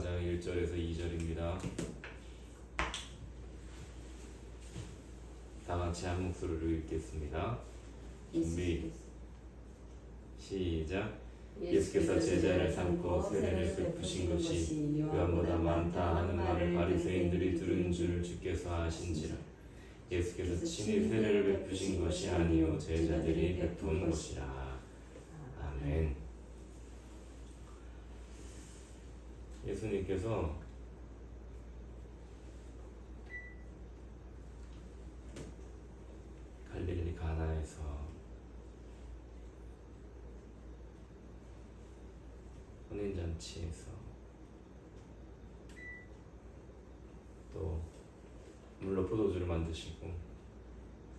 4장 1절에서 2절입니다. 다 같이 한 목소리로 읽겠습니다. 준비 시작. 예수께서 제자를 삼고 세례를 베푸신 것이 요한보다 많다 하는 말을 바리새인들이 들은 줄 주께서 아신지라. 예수께서 친히 세례를 베푸신 것이 아니요 제자들이 베푼 것이라. 아멘. 예수님께서 갈릴리 가나에서 혼인잔치에서 또 물로 포도주를 만드시고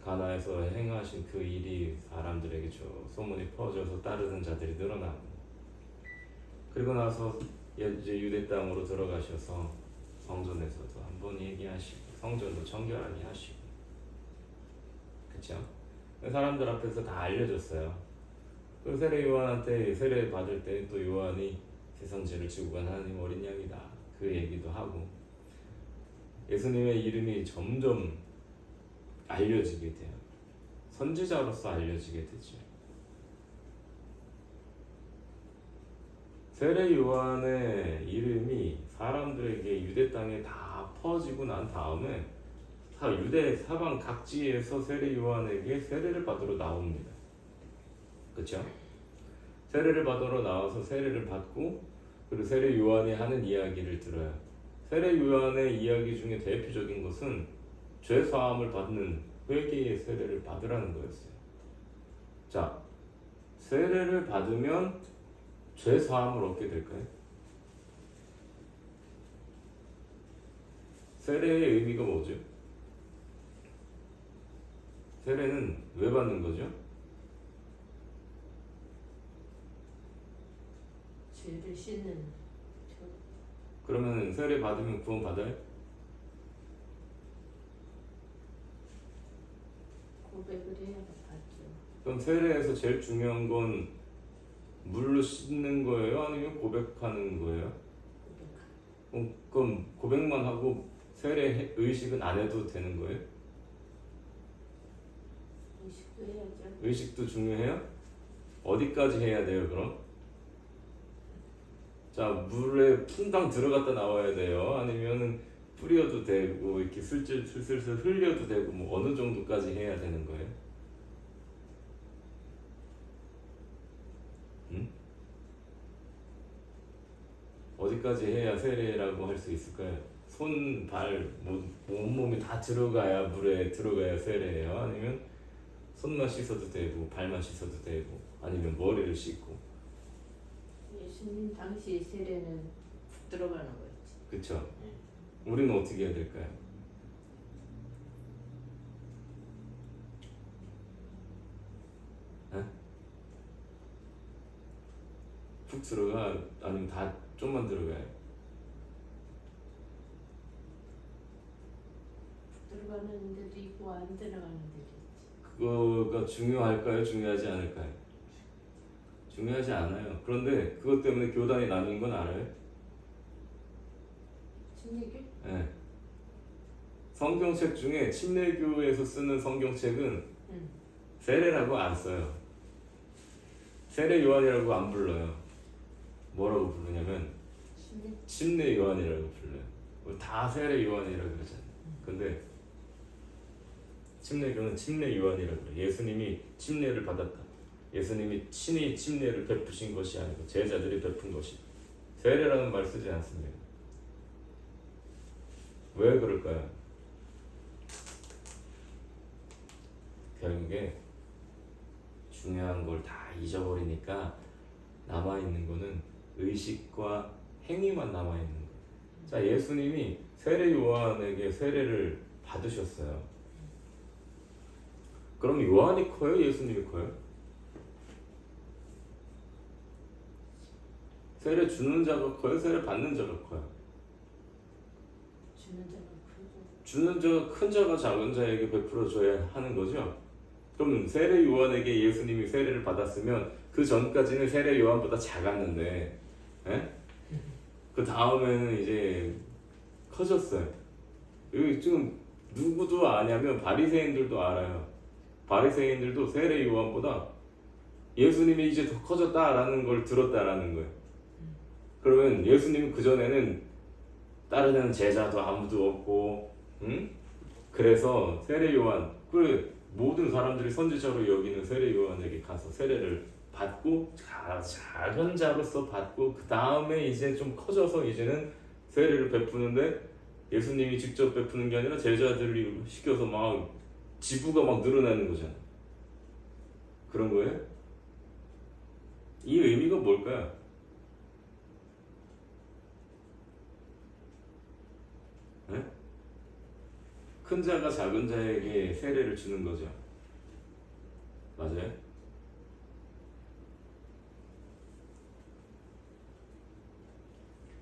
가나에서 행하신 그 일이 사람들에게 소문이 퍼져서 따르는 자들이 늘어나고, 그리고 나서 이제 유대 땅으로 들어가셔서 성전에서도 한번 얘기하시고 성전도 정결하게 하시고, 그쵸? 사람들 앞에서 다 알려줬어요. 그 세례 요한한테 세례 받을 때 또 요한이 세상 죄를 지고 간 하나님 어린 양이다, 그 얘기도 하고, 예수님의 이름이 점점 알려지게 돼요. 선지자로서 알려지게 되죠. 세례 요한의 이름이 사람들에게 유대 땅에 다 퍼지고 난 다음에 유대 사방 각지에서 세례 요한에게 세례를 받으러 나옵니다. 그렇죠? 세례를 받으러 나와서 세례를 받고, 그리고 세례 요한이 하는 이야기를 들어요. 세례 요한의 이야기 중에 대표적인 것은 죄 사함을 받는 회개의 세례를 받으라는 거였어요. 자, 세례를 받으면 죄 사함을 얻게 될까요? 세례의 의미가 뭐죠? 세례는 왜 받는 거죠? 죄를 씻는. 그러면 세례 받으면 구원 받아요? 고백을 해야 받죠. 그럼 세례에서 제일 중요한 건 물로 씻는 거예요? 아니면 고백하는 거예요? 그럼 고백만 하고 세례 의식은 안 해도 되는 거예요? 의식도 해야죠. 의식도 중요해요? 어디까지 해야 돼요, 그럼? 자, 물에 풍당 들어갔다 나와야 돼요? 아니면은 뿌려도 되고 이렇게 슬슬 흘려도 되고, 뭐 어느 정도까지 해야 되는 거예요? 응? 어디까지 해야 세례라고 할 수 있을까요? 손, 발, 온몸이 다 들어가야, 물에 들어가야 세례예요? 아니면 손만 씻어도 되고 발만 씻어도 되고, 아니면 머리를 씻고? 예수님 당시 세례는 푹 들어가는 거였지. 그쵸? 우리는 어떻게 해야 될까요? 에? 푹 들어가? 아니면 다 좀만 들어가요? 푹 들어가는 데도 있고 안 들어가는 데도 있지. 그거가 중요할까요? 중요하지 않을까요? 중요하지 않아요. 그런데 그것 때문에 교단이 나뉜 건 알아요? 침례교? 네. 성경책 중에 침례교에서 쓰는 성경책은 세례라고 안 써요. 세례 요한이라고 안 불러요. 뭐라고 부르냐면 침례 요한이라고 불러요. 다 세례 요한이라고 그러잖아요. 근데 침례교는 침례 요한이라고 그래요. 예수님이 침례를 받았다. 예수님이 친히 침례를 베푸신 것이 아니고 제자들이 베푼 것이다. 세례라는 말 쓰지 않습니다. 왜 그럴까요? 결국에 중요한 걸 다 잊어버리니까 남아있는 거는 의식과 행위만 남아있는 거예요. 자, 예수님이 세례 요한에게 세례를 받으셨어요. 그럼 요한이 커요? 예수님이 커요? 세례 주는 자가 커요? 세례 받는 자가 커요? 주는 자가 크고. 주는 자가 큰 자가 작은 자에게 베풀어 줘야 하는 거죠. 그럼 세례 요한에게 예수님이 세례를 받았으면 그 전까지는 세례 요한보다 작았는데, 에? 그 다음에는 이제 커졌어요. 여기 지금 누구도 아냐면 바리새인들도 알아요. 바리새인들도 세례 요한보다 예수님이 이제 더 커졌다라는 걸 들었다라는 거예요. 그러면 예수님은 그전에는 따르는 제자도 아무도 없고, 응? 그래서 세례 요한, 그 모든 사람들이 선지자로 여기는 세례 요한에게 가서 세례를 받고 작은 자로서 받고 그 다음에 이제 좀 커져서 이제는 세례를 베푸는데 예수님이 직접 베푸는 게 아니라 제자들이 시켜서 막 지부가 막 늘어나는 거잖아. 그런 거예요? 이 의미가 뭘까요? 네? 큰 자가 작은 자에게 세례를 주는 거죠. 맞아요?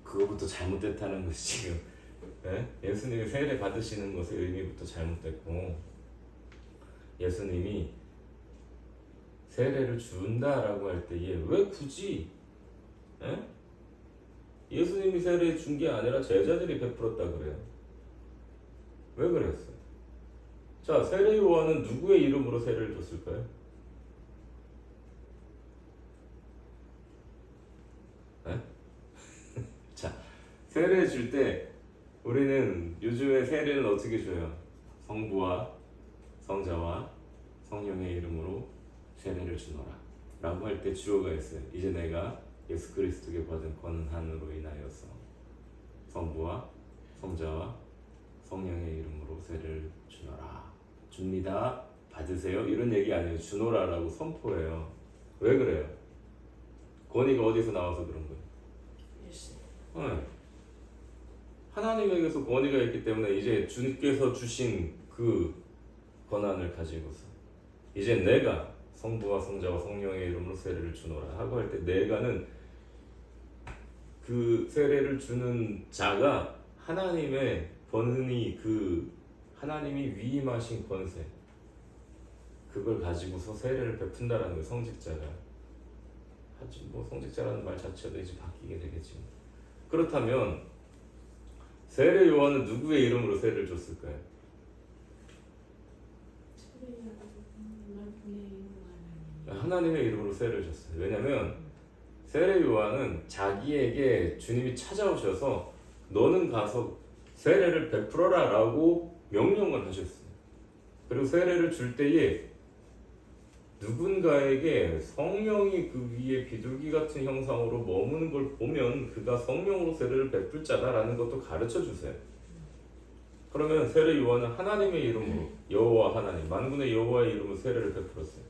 그거부터 잘못됐다는 것이 지금 네? 예수님이 세례 받으시는 것의 의미부터 잘못됐고 예수님이 세례를 준다라고 할 때에 왜 굳이 예? 예수님이 세례 준 게 아니라 제자들이 베풀었다 그래요. 왜 그랬어요? 자, 세례 요한은 누구의 이름으로 세례를 줬을까요? 예? 자, 세례 줄 때 우리는 요즘에 세례는 어떻게 줘요? 성부와 성자와 성령의 이름으로 세례를 주노라 라고 할 때 주어가 있어요. 이제 내가 예수 그리스도께 받은 권한으로 인하여서 성부와 성자와 성령의 이름으로 세례를 주노라. 줍니다. 받으세요. 이런 얘기 아니에요. 주노라라고 선포해요. 왜 그래요? 권위가 어디서 나와서 그런 거예요? 예수. 네. 하나님에게서 권위가 있기 때문에 이제 주님께서 주신 그 권한을 가지고서 이제 내가 성부와 성자와 성령의 이름으로 세례를 주노라 하고 할 때 내가는 그 세례를 주는 자가 하나님의 권위, 그 하나님이 위임하신 권세 그걸 가지고서 세례를 베푼다라는 거예요. 성직자가. 하지 뭐 성직자라는 말 자체도 이제 바뀌게 되겠지. 그렇다면 세례 요한은 누구의 이름으로 세례를 줬을까요? 하나님의 이름으로 세례를 줬어요. 왜냐하면 세례 요한은 자기에게 주님이 찾아오셔서 너는 가서 세례를 베풀어라 라고 명령을 하셨어요. 그리고 세례를 줄 때에 누군가에게 성령이 그 위에 비둘기 같은 형상으로 머무는 걸 보면 그가 성령으로 세례를 베풀 자다라는 것도 가르쳐 주세요. 그러면 세례 요한은 하나님의 이름으로 여호와 하나님 만군의 여호와의 이름으로 세례를 베풀었어요.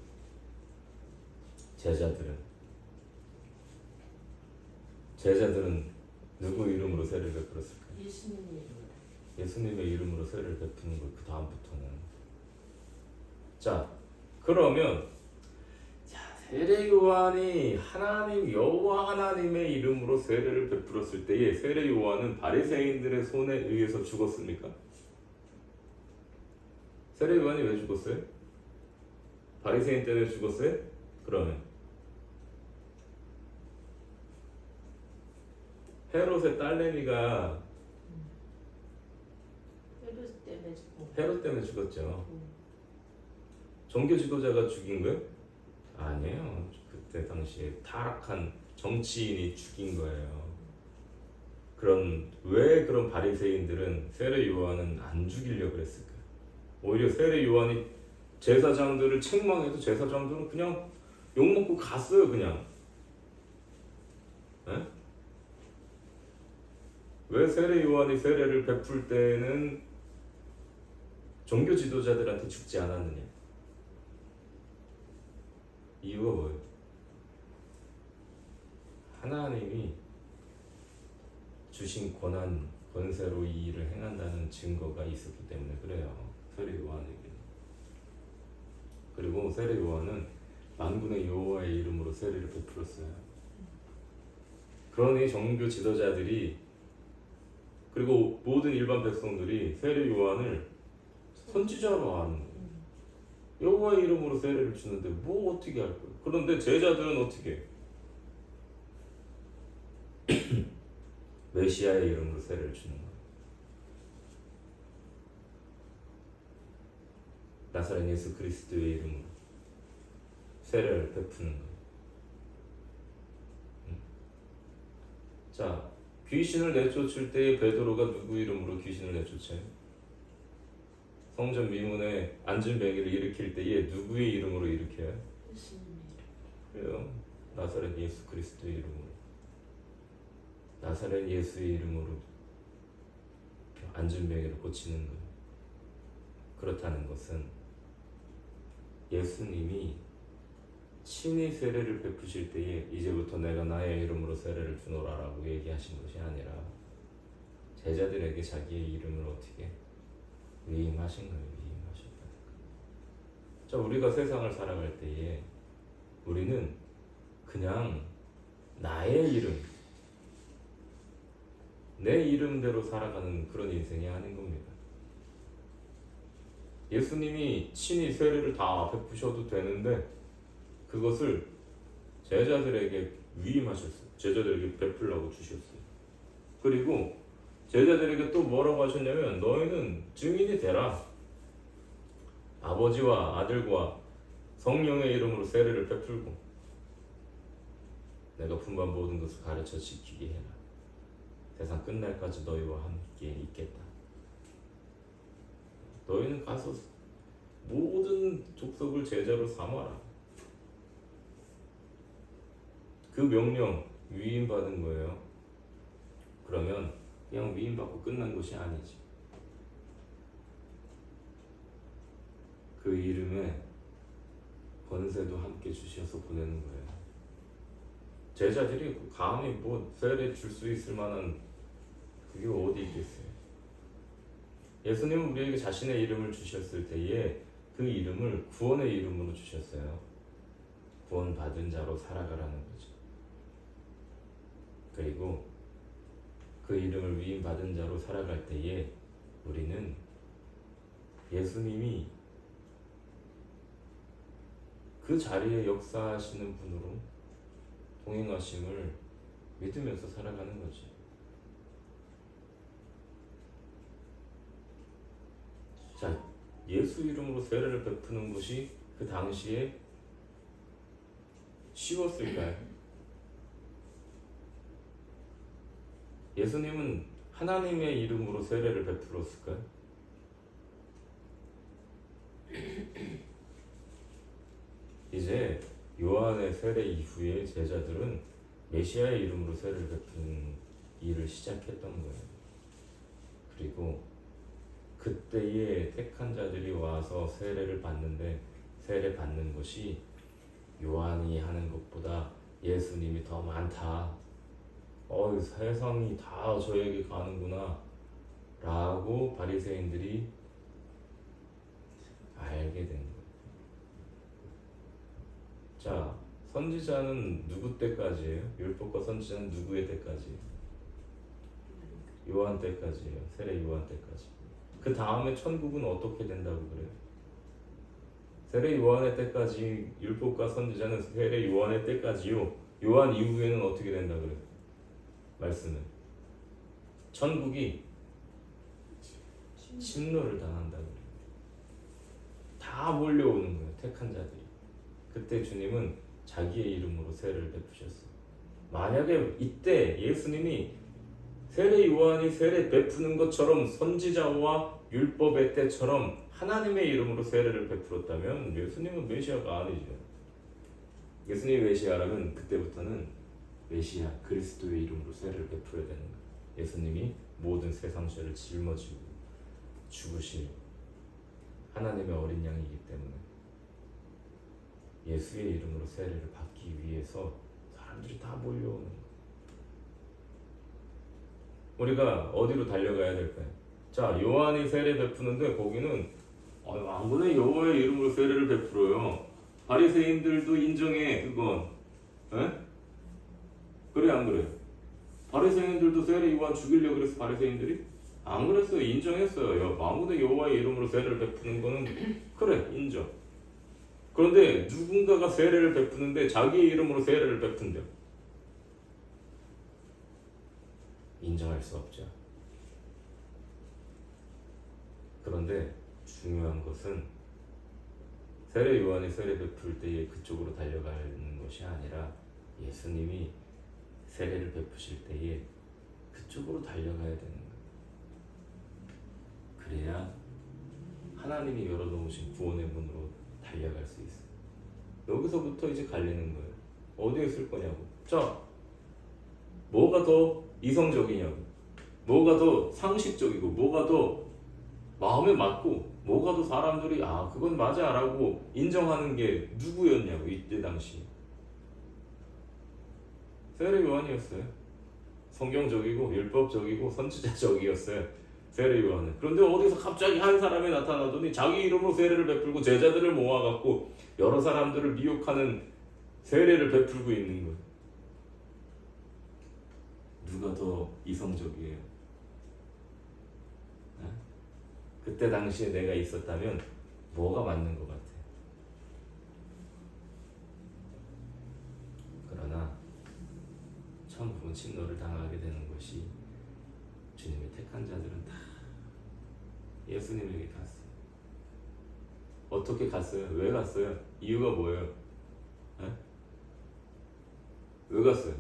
제자들은 누구 이름으로 세례를 베풀었을까요? 예수님의 이름으로. 예수님의 이름으로 세례를 베푸는 걸 그 다음부터는. 자, 그러면 세례 요한이 하나님 여호와 하나님의 이름으로 세례를 베풀었을 때에 세례 요한은 바리새인들의 손에 의해서 죽었습니까? 세례 요한이 왜 죽었어요? 바리새인 때문에 죽었어요? 그러면 헤롯의 딸내미가 헤롯 때문에 죽었죠. 종교 지도자가 죽인 거예요? 아니에요. 그때 당시에 타락한 정치인이 죽인 거예요. 왜 그런 바리새인들은 세례 요한은 안 죽이려고 그랬을까요? 오히려 세례 요한이 제사장들을 책망해도 제사장들은 그냥 욕먹고 갔어요. 그냥. 에? 왜 세례 요한이 세례를 베풀 때는 종교 지도자들한테 죽지 않았느냐? 이유가 뭐예요? 하나님이 주신 권세로 이 일을 행한다는 증거가 있었기 때문에 그래요. 세례 요한에게. 그리고 세례 요한은 만군의 여호와의 이름으로 세례를 베풀었어요. 그러니 종교 지도자들이 그리고 모든 일반 백성들이 세례 요한을 선지자로 아는 거예요. 여호와의 이름으로 세례를 주는데 뭐 어떻게 할 거예요? 그런데 제자들은 어떻게 메시아의 이름으로 세례를 주는 거예요. 나사렛 예수 그리스도의 이름으로 세례를 베푸는 거예요. 자, 귀신을 내쫓을 때 베드로가 누구 이름으로 귀신을 내쫓아요? 성전 미문에 앉은 뱅이를 일으킬 때에 누구의 이름으로 일으켜요? 예수님의 이름. 그래요. 나사렛 예수 그리스도의 이름으로. 나사렛 예수의 이름으로 앉은 뱅이를 고치는 거예요. 그렇다는 것은 예수님이 친히 세례를 베푸실 때에 이제부터 내가 나의 이름으로 세례를 주노라라고 얘기하신 것이 아니라 제자들에게 자기의 이름을 어떻게 위임하신 거예요. 위임하셨다. 자, 우리가 세상을 살아갈 때에 우리는 그냥 나의 이름, 내 이름대로 살아가는 그런 인생이 아닌 겁니다. 예수님이 친히 세례를 다 베푸셔도 되는데 그것을 제자들에게 위임하셨어요. 제자들에게 베풀라고 주셨어요. 그리고 제자들에게 또 뭐라고 하셨냐면 너희는 증인이 되라. 아버지와 아들과 성령의 이름으로 세례를 베풀고 내가 분반 모든 것을 가르쳐 지키게 해라. 세상 끝날까지 너희와 함께 있겠다. 너희는 가서 모든 족속을 제자로 삼아라. 그 명령 위임받은 거예요. 그러면 그냥 위임받고 끝난 것이 아니지. 그 이름에 권세도 함께 주셔서 보내는 거예요. 제자들이 감히 뭐 세례 줄 수 있을 만한 그게 어디 있겠어요. 예수님은 우리에게 자신의 이름을 주셨을 때에 그 이름을 구원의 이름으로 주셨어요. 구원받은 자로 살아가라는 거죠. 그리고 그 이름을 위임받은 자로 살아갈 때에 우리는 예수님이 그 자리에 역사하시는 분으로 동행하심을 믿으면서 살아가는 거지. 자, 예수 이름으로 세례를 베푸는 것이 그 당시에 쉬웠을까요? 예수님은 하나님의 이름으로 세례를 베풀었을까요? 이제 요한의 세례 이후에 제자들은 메시아의 이름으로 세례를 베푸는 일을 시작했던 거예요. 그리고 그때에 택한 자들이 와서 세례를 받는데 세례 받는 것이 요한이 하는 것보다 예수님이 더 많다. 세상이 다 저에게 가는구나 라고 바리새인들이 알게 된 거예요. 자, 선지자는 누구 때까지예요? 율법과 선지자는 누구의 때까지예요? 요한 때까지예요. 세례 요한 때까지. 그 다음에 천국은 어떻게 된다고 그래요? 세례 요한의 때까지 율법과 선지자는 세례 요한의 때까지요. 요한 이후에는 어떻게 된다고 그래요? 말씀은 천국이 침노를 당한다고 그래요. 다 몰려오는 거예요. 택한 자들이. 그때 주님은 자기의 이름으로 세례를 베푸셨어요. 만약에 이때 예수님이 세례 요한이 세례 베푸는 것처럼 선지자와 율법의 때처럼 하나님의 이름으로 세례를 베풀었다면 예수님은 메시아가 아니죠. 예수님이 메시아라면 그때부터는 메시아 그리스도의 이름으로 세례를 베풀어야 되는 거예요. 예수님이 모든 세상 죄를 짊어지고 죽으실 하나님의 어린 양이기 때문에 예수의 이름으로 세례를 받기 위해서 사람들이 다 몰려오는 거예요. 우리가 어디로 달려가야 될까요? 자, 요한이 세례 베푸는데 거기는 왕군의 여호와의 이름으로 세례를 베풀어요. 바리새인들도 인정해 그건. 에? 그래 안 그래? 바리새인들도 세례 요한 죽이려고 그래서 바리새인들이 안 그랬어요. 인정했어요. 왕군의 여호와의 이름으로 세례를 베푸는 거는 그래 인정. 그런데 누군가가 세례를 베푸는데 자기의 이름으로 세례를 베푼대요. 인정할 수 없죠. 그런데 중요한 것은 세례 요한이 세례 베풀 때에 그쪽으로 달려가는 것이 아니라 예수님이 세례를 베푸실 때에 그쪽으로 달려가야 되는 거예요. 그래야 하나님이 열어놓으신 구원의 문으로 달려갈 수 있어요. 여기서부터 이제 갈리는 거예요. 어디에 쓸 거냐고. 자, 뭐가 더 이성적이냐고. 뭐가 더 상식적이고 뭐가 더 마음에 맞고 뭐가 더 사람들이 그건 맞아 라고 인정하는 게 누구였냐고. 이때 당시 세례 요한이었어요. 성경적이고 율법적이고 선지자적이었어요, 세례 요한은. 그런데 어디서 갑자기 한 사람이 나타나더니 자기 이름으로 세례를 베풀고 제자들을 모아갖고 여러 사람들을 미혹하는 세례를 베풀고 있는 거예요. 누가 더 이성적이에요? 그때 당시에 내가 있었다면 뭐가 맞는 것 같아? 그러나 천국은 침노를 당하게 되는 것이 주님의 택한 자들은 다 예수님에게 갔어요. 어떻게 갔어요? 왜 갔어요? 이유가 뭐예요? 왜 갔어요?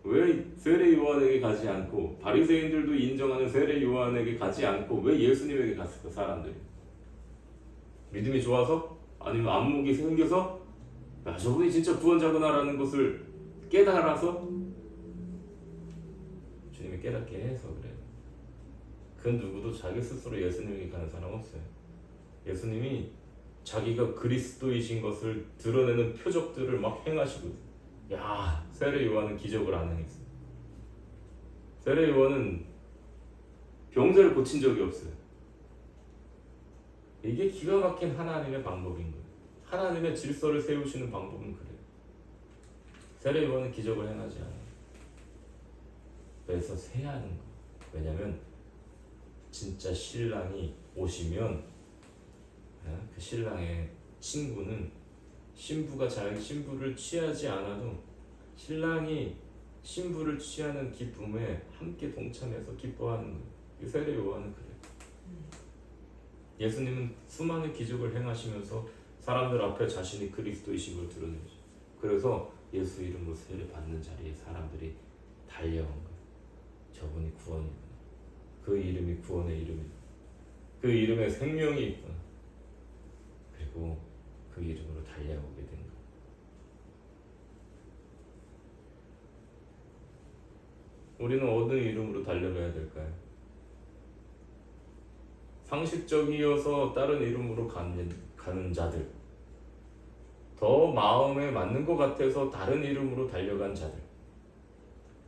왜 세례 요한에게 가지 않고 바리새인들도 인정하는 세례 요한에게 가지 않고 왜 예수님에게 갔을까? 사람들이 믿음이 좋아서? 아니면 안목이 생겨서? 저분이 진짜 구원자구나라는 것을 깨달아서? 주님이 깨닫게 해서 그래요. 그 누구도 자기 스스로 예수님에게 가는 사람 없어요. 예수님이 자기가 그리스도이신 것을 드러내는 표적들을 막 행하시거든요. 세례 요한은 기적을 안 행했어요. 세례 요한은 병자를 고친 적이 없어요. 이게 기가 막힌 하나님의 방법인 거예요. 하나님의 질서를 세우시는 방법은 그래요. 세례 요한은 기적을 행하지 않아요. 그래서 세하는 거예요. 왜냐하면 진짜 신랑이 오시면 그 신랑의 친구는 신부가 자기 신부를 취하지 않아도 신랑이 신부를 취하는 기쁨에 함께 동참해서 기뻐하는 거예요. 세례 요한은 그래요. 예수님은 수많은 기적을 행하시면서 사람들 앞에 자신이 그리스도이신 걸 드러내죠. 그래서 예수 이름으로 세례 받는 자리에 사람들이 달려온 거예요. 저분이 구원이구나. 그 이름이 구원의 이름이구나. 그 이름에 생명이 있구나. 그리고 그 이름으로 달려오게 된 거예요. 우리는 어느 이름으로 달려가야 될까요? 상식적이어서 다른 이름으로 가는 자들, 더 마음에 맞는 것 같아서 다른 이름으로 달려간 자들,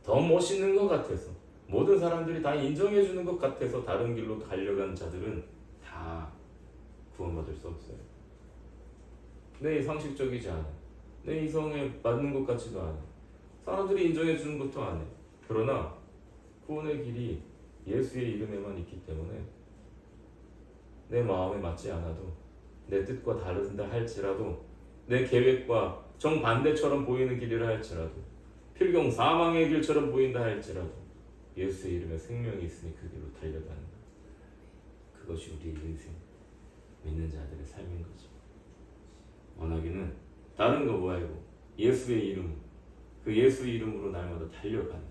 더 멋있는 것 같아서 모든 사람들이 다 인정해주는 것 같아서 다른 길로 달려간 자들은 다 구원받을 수 없어요. 내 상식적이지 않아. 내 이성에 맞는 것 같지도 않아. 사람들이 인정해주는 것도 안 해. 그러나 구원의 길이 예수의 이름에만 있기 때문에 내 마음에 맞지 않아도, 내 뜻과 다른다 할지라도, 내 계획과 정반대처럼 보이는 길이라 할지라도, 필경 사망의 길처럼 보인다 할지라도 예수의 이름에 생명이 있으니 그 길로 달려가는 것. 그것이 우리의 인생, 믿는 자들의 삶인 거죠. 원하기는 다른 거 뭐하고 예수의 이름, 그 예수 이름으로 날마다 달려가는,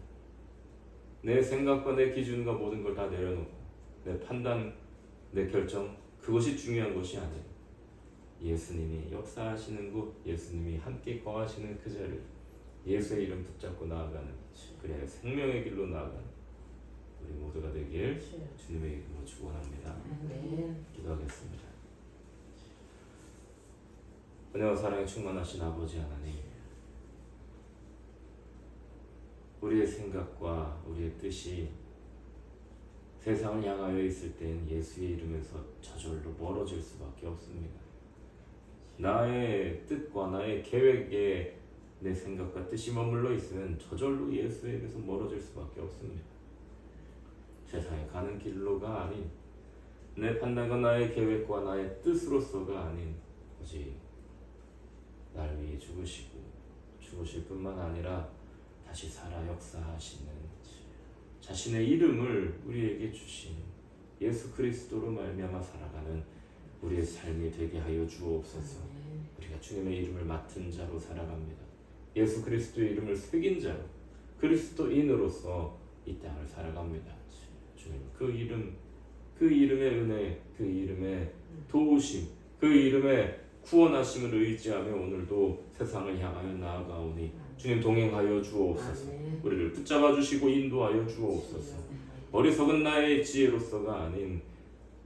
내 생각과 내 기준과 모든 걸 다 내려놓고 내 판단, 내 결정, 그것이 중요한 것이 아니에요. 예수님이 역사하시는 곳, 예수님이 함께 거하시는 그 자리, 예수의 이름 붙잡고 나아가는, 그래야 생명의 길로 나아가는 우리 모두가 되길 주님의 이름으로 축원합니다. 기도하겠습니다. 은혜와 사랑에 충만하신 아버지 하나님, 우리의 생각과 우리의 뜻이 세상을 향하여 있을 때는 예수의 이름에서 저절로 멀어질 수밖에 없습니다. 나의 뜻과 나의 계획에 내 생각과 뜻이 머물러 있으면 저절로 예수의 이름에서 멀어질 수밖에 없습니다. 세상에 가는 길로가 아닌, 내 판단과 나의 계획과 나의 뜻으로서가 아닌, 오직 나를 위해 죽으시고 죽으실 뿐만 아니라 다시 살아 역사하시는 자신의 이름을 우리에게 주신 예수 그리스도로 말미암아 살아가는 우리의 삶이 되게 하여 주옵소서. 우리가 주님의 이름을 맡은 자로 살아갑니다. 예수 그리스도의 이름을 새긴 자로 그리스도인으로서 이 땅을 살아갑니다. 주님 그 이름, 그 이름의 은혜, 그 이름의 도우심, 그 이름의 구원하심을 의지하며 오늘도 세상을 향하여 나아가오니 주님 동행하여 주옵소서. 우리를 붙잡아 주시고 인도하여 주옵소서. 어리석은 나의 지혜로서가 아닌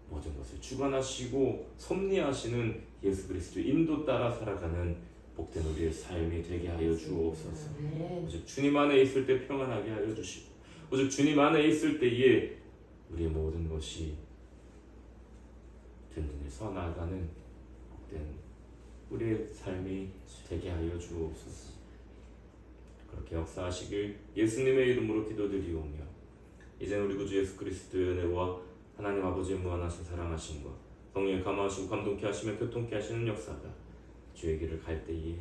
모든 것을 주관하시고 섭리하시는 예수 그리스도 인도 따라 살아가는 복된 우리의 삶이 되게 하여 주옵소서. 오직 주님 안에 있을 때 평안하게 하여 주시고 오직 주님 안에 있을 때에 우리의 모든 것이 든든히 서나가는 복된 우리의 삶이 되게 하여 주옵소서. 그렇게 역사하시길 예수님의 이름으로 기도드리오며 이제 우리 구주 예수 그리스도의 은혜와 하나님 아버지의 무한하신 사랑하심과 성령의 감화하시고 감동케 하시며 교통케 하시는 역사가 주의 길을 갈 때에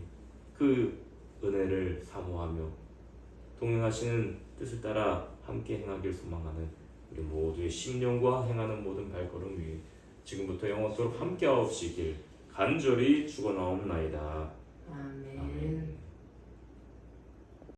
그 은혜를 사모하며 동행하시는 뜻을 따라 함께 행하길 소망하는 우리 모두의 심령과 행하는 모든 발걸음 위에 지금부터 영원토록 함께하옵시길 간절히 축원하옵나이다. 아멘. 아멘.